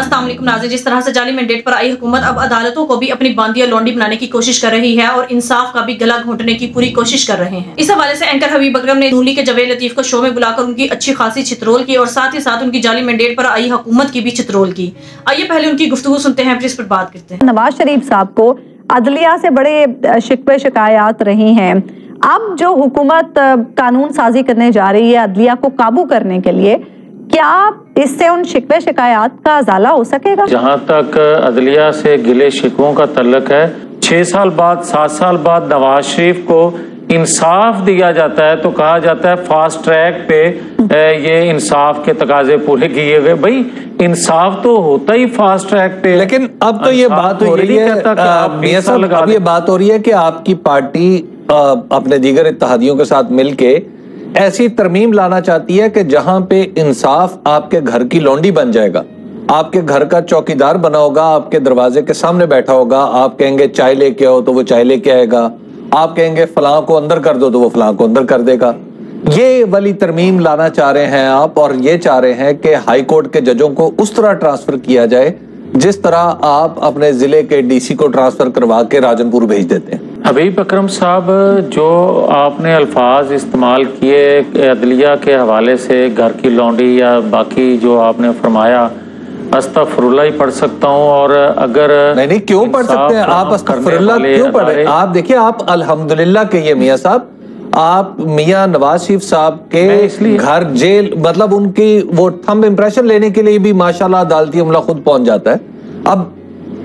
अस्सलाम वालेकुम नाज़रीन, जिस तरह से जाली मैंडेट पर आई हुकूमत अब अदालतों को भी अपनी बांदिया लौंडी बनाने की कोशिश कर रही है और इंसाफ का भी गला घोंटने की पूरी कोशिश कर रहे हैं। इस हवाले से एंकर हबीब अकरम ने नूली के जवेद लतीफ को शो में बुलाकर उनकी अच्छी खासी चित्रोल की और साथ ही साथ उनकी जाली मैंडेट पर आई हुकूमत की भी चित्रोल की। आइए पहले उनकी गुफ्तगू सुनते हैं, फिर इस पर बात करते हैं। नवाज शरीफ साहब को अदलिया से बड़े शिकवे शिकायत रही हैं। अब जो हुकूमत कानून साजी करने जा रही है अदलिया को काबू करने के लिए, क्या इससे उन शिकवे शिकायत का अजाला हो सकेगा? जहाँ तक अदलिया से गिले शिकवों का तल्लक है, 6 साल बाद 7 साल बाद नवाज शरीफ को इंसाफ दिया जाता है तो कहा जाता है फास्ट ट्रैक पे ये इंसाफ के तकाजे पूरे किए गए। भाई इंसाफ तो होता ही फास्ट ट्रैक पे। लेकिन अब तो ये बात हो रही है मियां साहब, अब ये बात हो रही है कि आपकी पार्टी अपने दीगर इत्तेहादियों के साथ मिलके ऐसी तरमीम लाना चाहती है कि जहां पे इंसाफ आपके घर की लौंडी बन जाएगा, आपके घर का चौकीदार बना होगा, आपके दरवाजे के सामने बैठा होगा, आप कहेंगे चाय लेके आओ तो वो चाय लेके आएगा, आप कहेंगे फलां को अंदर कर दो तो वो फलां को अंदर कर देगा। ये वाली तरमीम लाना चाह रहे हैं आप, और ये चाह रहे हैं कि हाई कोर्ट के जजों को उस तरह ट्रांसफर किया जाए जिस तरह आप अपने जिले के डीसी को ट्रांसफर करवा के राजनपुर भेज देते हैं। हबीब अकरम साहब, जो आपने अल्फाज इस्तेमाल किए अदलिया के हवाले से, घर की लौंडी या बाकी जो आपने फरमाया, अस्तगफिरुल्लाह ही पढ़ सकता हूँ। और अगर नहीं क्यों पढ़ सकते हैं आप? अस्तगफिरुल्लाह क्यों पढ़ रहे हैं आप? देखिए आप अल्हम्दुलिल्लाह कहिए मियां साहब, आप मियां नवाज शरीफ साहब के घर जेल, मतलब उनकी वो थंब इम्प्रेशन लेने के लिए भी माशाल्लाह अदालती अमला खुद पहुंच जाता है। अब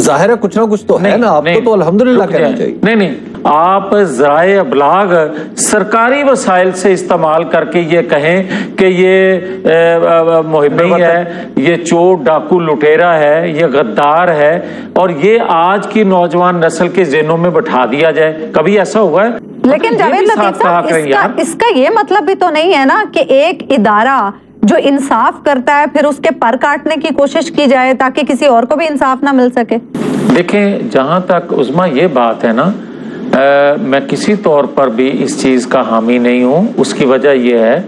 जाहिर है कुछ ना कुछ तो है ना, आपको तो अल्हम्दुलिल्लाह कहना चाहिए। नहीं, आप ज़राए अबलाग सरकारी वसाइल से इस्तेमाल करके ये कहें कि ये मुहिब्बी है, ये चोर डाकू लुटेरा है, ये गद्दार है, और ये आज की नौजवान नस्ल के ज़हनों में बैठा दिया जाए, कभी ऐसा हुआ है? लेकिन जावेद लतीफ साहब, इसका ये मतलब भी तो नहीं है ना कि एक इदारा जो इंसाफ करता है फिर उसके पर काटने की कोशिश की जाए ताकि किसी और को भी इंसाफ ना मिल सके। देखें, जहां तक उस्मा ये बात है ना, मैं किसी तौर पर भी इस चीज का हामी नहीं हूं। उसकी वजह यह है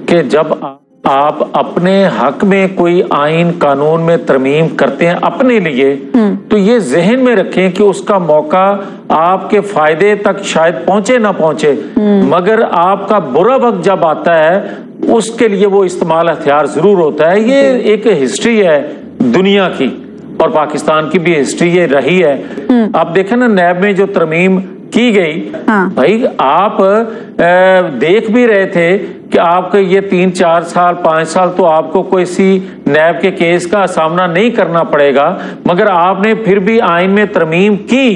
कि जब आप अपने हक में कोई आइन कानून में तरमीम करते हैं अपने लिए, तो ये जहन में रखें कि उसका मौका आपके फायदे तक शायद पहुंचे ना पहुंचे, मगर आपका बुरा वक्त जब आता है उसके लिए वो इस्तेमाल हथियार जरूर होता है। ये एक हिस्ट्री है दुनिया की, और पाकिस्तान की भी हिस्ट्री ये रही है। आप देखें ना, नैब में जो तरमीम की गई, भाई आप देख भी रहे थे कि आपको ये 3, 4 साल 5 साल तो आपको कोई सी नैब के केस का सामना नहीं करना पड़ेगा, मगर आपने फिर भी आइन में तरमीम की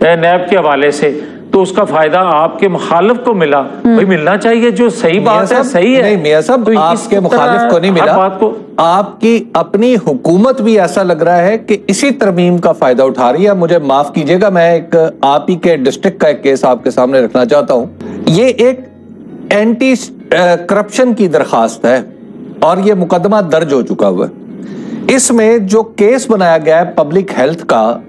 नैब के हवाले से, तो उसका फायदा आपके मुखालिफ को मिला। भाई मिलना चाहिए, जो सही बात है सही है। नहीं मियां साहब, तो आपके मुखालिफ को नहीं मिला, बात को आपकी अपनी हुकूमत भी ऐसा लग रहा है कि इसी तरमीम का फायदा उठा रही है। मुझे माफ कीजिएगा, मैं एक आप ही के डिस्ट्रिक्ट का एक केस आपके सामने रखना चाहता हूँ। ये एक एंटी करप्शन की दरखास्त है और ये मुकदमा दर्ज हो चुका हुआ है। इसमें जो केस बनाया गया है पब्लिक हेल्थ का,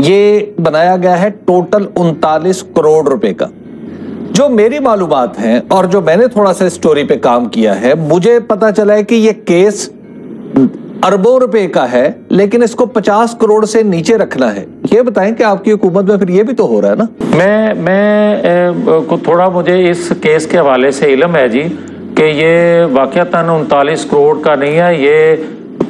ये बनाया गया है टोटल 39 करोड़ रुपए का। जो मेरी मालूमात हैं और जो मैंने थोड़ा सा स्टोरी पे काम किया है, मुझे पता चला है कि ये केस अरबों रुपए का है, लेकिन इसको 50 करोड़ से नीचे रखना है। ये बताएं कि आपकी हुकूमत में फिर ये भी तो हो रहा है ना? मैं को थोड़ा मुझे इस केस के हवाले से इल्म है जी, कि ये वाकयातन 39 करोड़ का नहीं है, ये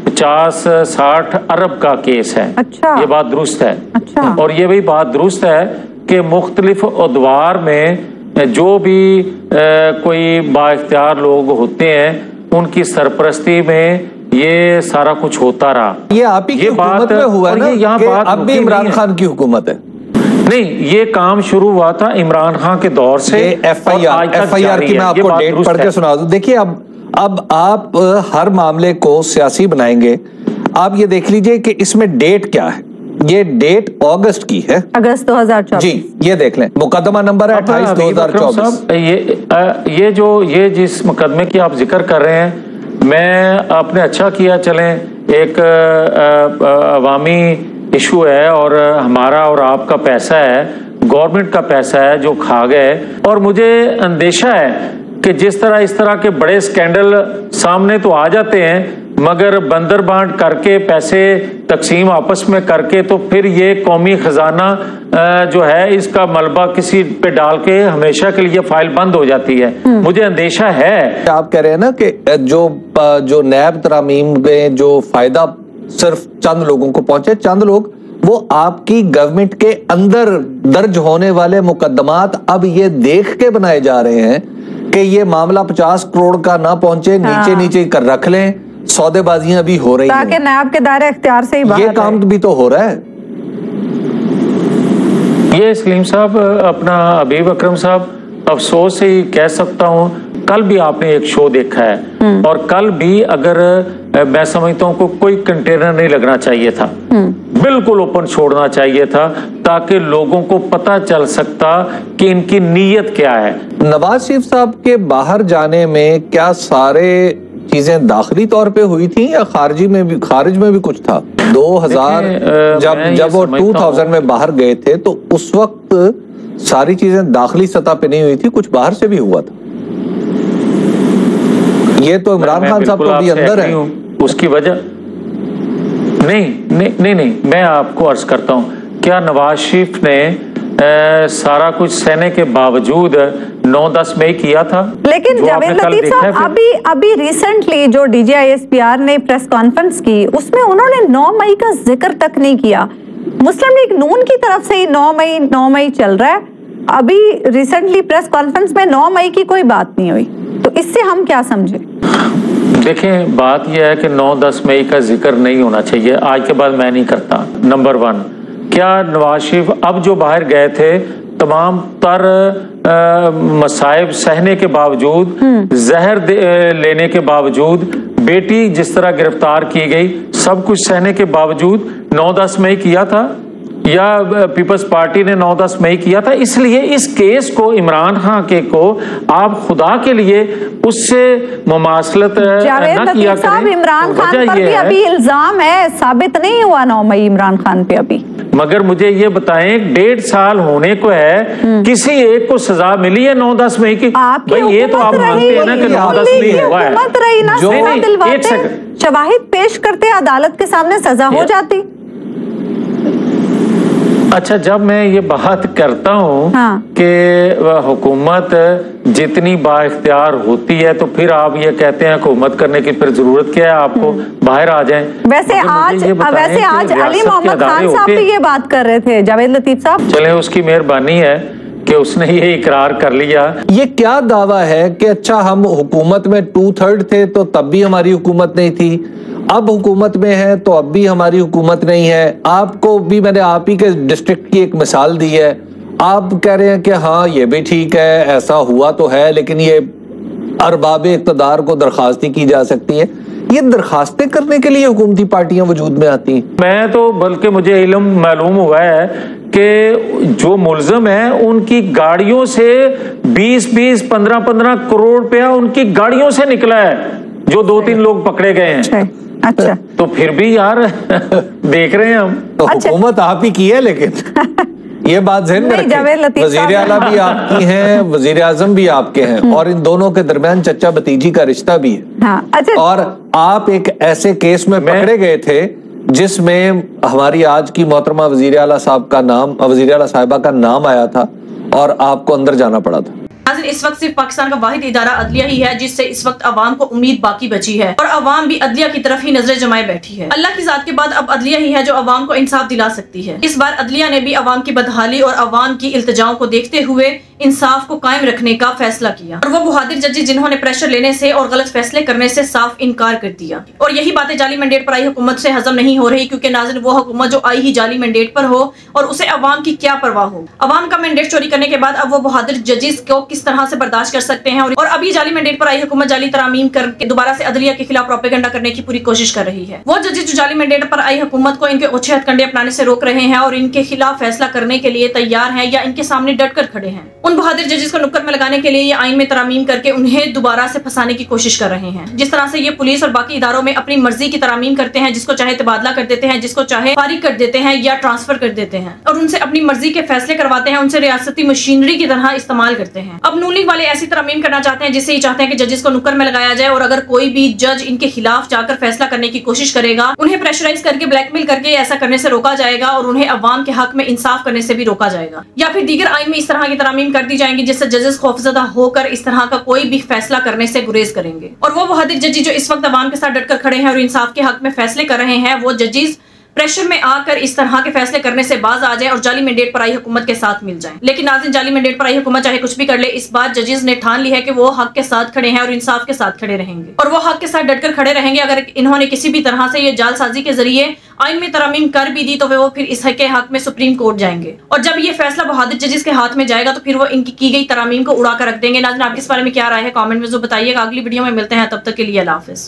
50-60 अरब का केस है। अच्छा। ये बात दुरुस्त है। अच्छा। और ये भी बात दुरुस्त है कि मुख्तलिफ अदवार में जो भी कोई बाइख्तियार लोग होते हैं उनकी सरपरस्ती में ये सारा कुछ होता रहा। ये आप ही की हुकूमत में हुआ ना? यहाँ बात अब भी इमरान खान की हुकूमत है। नहीं, ये काम शुरू हुआ था इमरान खान के दौर से। एफआईआर की मैं आपको डेट पढ़ के सुना दूं। देखिए अब आप हर मामले को सियासी बनाएंगे। आप ये देख लीजिए कि इसमें डेट क्या है। ये डेट अगस्त की है, अगस्त 2024 जी। ये देख लें, मुकदमा नंबर है 28/2024। ये जिस मुकदमे की आप जिक्र कर रहे हैं, मैं आपने अच्छा किया चलें, एक अवामी इशू है और हमारा और आपका पैसा है, गवर्नमेंट का पैसा है जो खा गए। और मुझे अंदेशा है कि जिस तरह इस तरह के बड़े स्कैंडल सामने तो आ जाते हैं, मगर बंदर बांट करके पैसे तकसीम आपस में करके तो फिर ये कौमी खजाना जो है इसका मलबा किसी पे डाल के हमेशा के लिए फाइल बंद हो जाती है। मुझे अंदेशा है। आप कह रहे हैं ना कि जो नैब तरामीम में जो फायदा सिर्फ चंद लोगों को पहुंचे, चंद लोग, वो आपकी गवर्नमेंट के अंदर दर्ज होने वाले मुकदमात अब ये देख के बनाए जा रहे हैं कि ये मामला 50 करोड़ का ना पहुंचे, नीचे नीचे कर रख लें, सौदेबाजियां भी हो रही हैं ताकि नैब के दायरे इख्तियार से ही बाहर ये काम भी तो हो रहा है। ये सलीम साहब, अपना हबीब अकरम साहब, अफसोस से ही कह सकता हूँ, कल भी आपने एक शो देखा है और कल भी अगर मैं समझता हूँ कोई कंटेनर नहीं लगना चाहिए था, बिल्कुल ओपन छोड़ना चाहिए था ताकि लोगों को पता चल सकता कि इनकी नीयत क्या है। नवाज शरीफ साहब के बाहर जाने में क्या सारे चीजें दाखिली तौर पे हुई थी या खारिज में भी कुछ था? 2000 जब वो 2000 में बाहर गए थे तो उस वक्त सारी चीजें दाखिली सतह पे नहीं हुई थी, कुछ बाहर से भी हुआ था। ये तो इमरान खान साहब तो अभी अंदर है, उसकी वजह नहीं, मैं आपको अर्ज करता हूं, क्या नवाज शरीफ ने सारा कुछ सहने के बावजूद 9-10 मई किया था? लेकिन जावेद लतीफ साहब, अभी रिसेंटली जो DGISPR ने प्रेस कॉन्फ्रेंस की उसमें उन्होंने 9 मई का जिक्र तक नहीं किया। मुस्लिम लीग नून की तरफ से ही 9 मई चल रहा है, अभी रिसेंटली प्रेस कॉन्फ्रेंस में 9 मई की कोई बात नहीं हुई, तो इससे हम क्या समझे? देखें, बात यह है कि 9-10 मई का जिक्र नहीं होना चाहिए, आज के बाद मैं नहीं करता। नंबर 1, क्या नवाज शरीफ अब जो बाहर गए थे तमाम तर मसाइब सहने के बावजूद, जहर लेने के बावजूद, बेटी जिस तरह गिरफ्तार की गई, सब कुछ सहने के बावजूद 9-10 मई किया था या पीपल्स पार्टी ने 9-10 मई किया था? इसलिए इस केस को, इमरान खान के को आप खुदा के लिए उससे मुमासलत न किया करें। इमरान खान पर भी अभी इल्जाम है, साबित नहीं हुआ 9 मई इमरान खान पे अभी। मगर मुझे ये बताएं, 1.5 साल होने को है, किसी एक को सजा मिली है 9-10 मई की? भाई ये तो आप मानते हैं ना कि 9-10 मई हुआ है। एक सेकंड, शवाहिद पेश करते अदालत के सामने सजा हो जाती। अच्छा, जब मैं ये बात करता हूँ कि हुकूमत जितनी बाइख्तियार होती है तो फिर आप ये कहते हैं हुकूमत करने की फिर जरूरत क्या है, आपको बाहर आ जाएं। वैसे आज अली मोहम्मद खान साहब भी ये बात कर रहे थे, जावेद लतीफ साहब। चले, उसकी मेहरबानी है कि उसने ये इकरार कर लिया। ये क्या दावा है कि अच्छा हम हुकूमत में 2/3 थे तो तब भी हमारी हुकूमत नहीं थी, अब हुकूमत में है तो अब भी हमारी हुकूमत नहीं है। आपको भी मैंने आप ही के डिस्ट्रिक्ट की एक मिसाल दी है, आप कह रहे हैं कि हाँ ये भी ठीक है, ऐसा हुआ तो है, लेकिन ये अरबाब इक़्तिदार को दरखास्तें की जा सकती हैं। ये दरखास्तें करने के लिए हुकूमती पार्टियां वजूद में आती हैं। मैं तो बल्कि मुझे इल्म मालूम हुआ है कि जो मुल्ज़िम है उनकी गाड़ियों से 20-20, 15-15 करोड़ रुपया उनकी गाड़ियों से निकला है, जो 2-3 लोग पकड़े गए हैं। अच्छा, तो फिर भी यार देख रहे हैं हम, तो हुकूमत आप ही की है, लेकिन ये बात ज़हन में रखें, वजीर आला भी आपकी हैं, वजीर आजम भी आपके हैं, और इन दोनों के दरमियान चचा भतीजी का रिश्ता भी है। हाँ, अच्छा। और आप एक ऐसे केस में पकड़े गए थे जिसमें हमारी आज की मोहतरमा वजीर आला साहब का नाम, वजीर आला साहिबा का नाम आया था और आपको अंदर जाना पड़ा था। इस वक्त सिर्फ पाकिस्तान का वाहिद इदारा अदलिया ही है जिससे इस वक्त अवाम को उम्मीद बाकी बची है और अवाम भी अदलिया की तरफ ही नजरें जमाए बैठी है। अल्लाह की जात के बाद अब अदलिया ही है जो अवाम को इंसाफ दिला सकती है। इस बार अदलिया ने भी अवाम की बदहाली और अवाम की इल्तिजाओं को देखते हुए इंसाफ को कायम रखने का फैसला किया और वो बहादुर जजेस जिन्होंने प्रेशर लेने से और गलत फैसले करने से साफ इनकार कर दिया। और यही बातें जाली मैंडेट पर आई हुकूमत से हजम नहीं हो रही, क्योंकि नाज़रीन वो हुकूमत जो आई ही जाली मैंडेट पर हो और उसे अवाम की क्या परवाह हो। अवाम का मैंडेट चोरी करने के बाद अब वो बहादुर जजेस को किस तरह से बर्दाश्त कर सकते हैं। और अभी जाली मैंडेट पर आई हुकूमत जाली तरामीम करके दोबारा से अदलिया के खिलाफ प्रोपेगेंडा करने की पूरी कोशिश कर रही है। वो जजेस जो जाली मैंडेट पर आई हुकूमत को इनके ओछे हथकंडे अपनाने से रोक रहे हैं और इनके खिलाफ फैसला करने के लिए तैयार हैं या इनके सामने डटकर खड़े हैं, उन बहादुर जजेस को नुक्कड़ में लगाने के लिए ये आइन में तरामीम करके उन्हें दोबारा से फंसाने की कोशिश कर रहे हैं। जिस तरह से ये पुलिस और बाकी इदारों में अपनी मर्जी की तरामीम करते हैं, जिसको चाहे तबादला कर देते हैं, जिसको चाहे फारिग कर देते हैं या ट्रांसफर कर देते हैं और उनसे अपनी मर्जी के फैसले करवाते हैं, उनसे रियासती मशीनरी की तरह इस्तेमाल करते हैं। अब नून लीग वाले ऐसी तरमीम करना चाहते हैं जिससे ये चाहते हैं कि जजेस को नुक्कड़ में लगाया जाए और अगर कोई भी जज इनके खिलाफ जाकर फैसला करने की कोशिश करेगा, उन्हें प्रेशराइज करके ब्लैकमेल करके ऐसा करने से रोका जाएगा और उन्हें अवाम के हक में इंसाफ करने से भी रोका जाएगा। या फिर दीगर आइन में इस तरह की तरमीम कर दी जाएंगी जिससे जजेस खौफजदा होकर इस तरह का कोई भी फैसला करने से गुरेज करेंगे। और वो बहादुर जजी जो इस वक्त अवाम के साथ डटकर खड़े हैं और इंसाफ के हक में फैसले कर रहे हैं, वो जजेस प्रेशर में आकर इस तरह के फैसले करने से बाज आ जाएं और जाली मैंडेट पर आई हुकूमत के साथ मिल जाएं। लेकिन नाज़रीन, जाली मैंडेट पर आई हुकूमत चाहे कुछ भी कर ले, इस बार जजेस ने ठान ली है कि वो हक के साथ खड़े हैं और इंसाफ के साथ खड़े रहेंगे और वो हक के साथ डटकर खड़े रहेंगे। अगर इन्होंने किसी भी तरह से ये जालसाजी के जरिए आइन में तरमीम कर भी दी तो वो फिर इस हक में सुप्रीम कोर्ट जाएंगे और जब ये फैसला बहादुर जजेस के हाथ में जाएगा तो फिर वो इनकी की गई तरमीम को उड़ा कर रख देंगे। नाज़रीन, आपके इस बारे में क्या राय है? कमेंट में जो बताइएगा। अगली वीडियो में मिलते हैं, तब तक के लिए अल्लाह हाफिज़।